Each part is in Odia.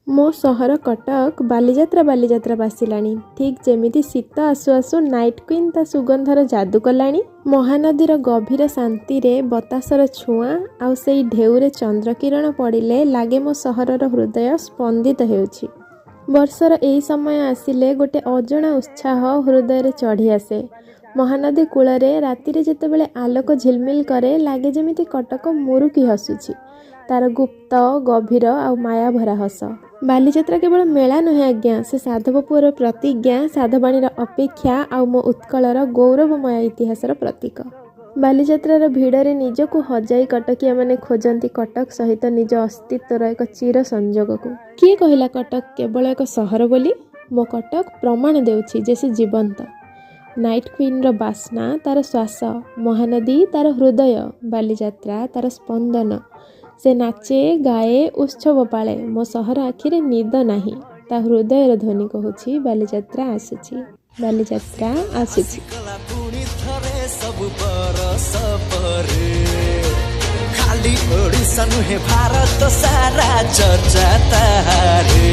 ମୋ ସହର କଟକ ବାଲିଯାତ୍ରା ବାସିଲାଣି। ଠିକ୍ ଯେମିତି ଶୀତ ଆସୁ ଆସୁ ନାଇଟ୍ କୁଇନ୍ ତା ସୁଗନ୍ଧର ଯାଦୁ କଲାଣି। ମହାନଦୀର ଗଭୀର ଶାନ୍ତିରେ ବତାସର ଛୁଆଁ ଆଉ ସେଇ ଢେଉରେ ଚନ୍ଦ୍ରକିରଣ ପଡ଼ିଲେ ଲାଗେ ମୋ ସହରର ହୃଦୟ ସ୍ପନ୍ଦିତ ହେଉଛି। ବର୍ଷର ଏହି ସମୟ ଆସିଲେ ଗୋଟେ ଅଜଣା ଉତ୍ସାହ ହୃଦୟରେ ଚଢ଼ି ଆସେ। ମହାନଦୀ କୂଳରେ ରାତିରେ ଯେତେବେଳେ ଆଲୋକ ଝିଲମିଲ କରେ ଲାଗେ ଯେମିତି କଟକ ମୁରୁକି ହସୁଛି, ତାର ଗୁପ୍ତ ଗଭୀର ଆଉ ମାୟାଭରା ହସ। ବାଲିଯାତ୍ରା କେବଳ ମେଳା ନୁହେଁ ଆଜ୍ଞା, ସେ ସାଧବ ପୁଅର ପ୍ରତିଜ୍ଞା, ସାଧବାଣୀର ଅପେକ୍ଷା ଆଉ ମୋ ଉତ୍କଳର ଗୌରବମୟ ଇତିହାସର ପ୍ରତୀକ। ବାଲିଯାତ୍ରାର ଭିଡ଼ରେ ନିଜକୁ ହଜାଇ କଟକିଆମାନେ ଖୋଜନ୍ତି କଟକ ସହିତ ନିଜ ଅସ୍ତିତ୍ୱର ଏକ ଚିର ସଂଯୋଗକୁ। କିଏ କହିଲା କଟକ କେବଳ ଏକ ସହର ବୋଲି? ମୋ କଟକ ପ୍ରମାଣ ଦେଉଛି ଯେ ସେ ଜୀବନ୍ତ। ନାଇଟ୍ କୁଇନ୍ର ବାସ୍ନା ତାର ଶ୍ୱାସ, ମହାନଦୀ ତାର ହୃଦୟ, ବାଲିଯାତ୍ରା ତାର ସ୍ପନ୍ଦନ। ସେ ନାଚେ, ଗାଏ, ଉତ୍ସବ ପାଳେ। ମୋ ସହର ଆଖିରେ ନିଦ ନାହିଁ, ତା ହୃଦୟର ଧ୍ୱନି କହୁଛି ବାଲିଯାତ୍ରା ଆସୁଛି, ବାଲିଯାତ୍ରା ଆସୁଛି। ଖାଲି ଓଡ଼ିଶା ନୁହେଁ ଭାରତ ସାରା ଚର୍ଚ୍ଚା ତାହାରେ।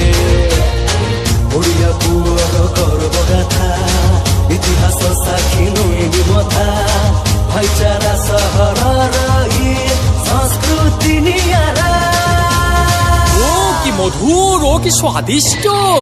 ଓଡ଼ିଆ ପୁଅର ଗର୍ବ ଗାଥା, ଇତିହାସ ସାକ୍ଷୀ ନୁହେଁ ମଥା, ଭାଇଚାରା ସହରର संस्कृति नियारा। ओ की मधुर, ओ की स्वादिष्ट।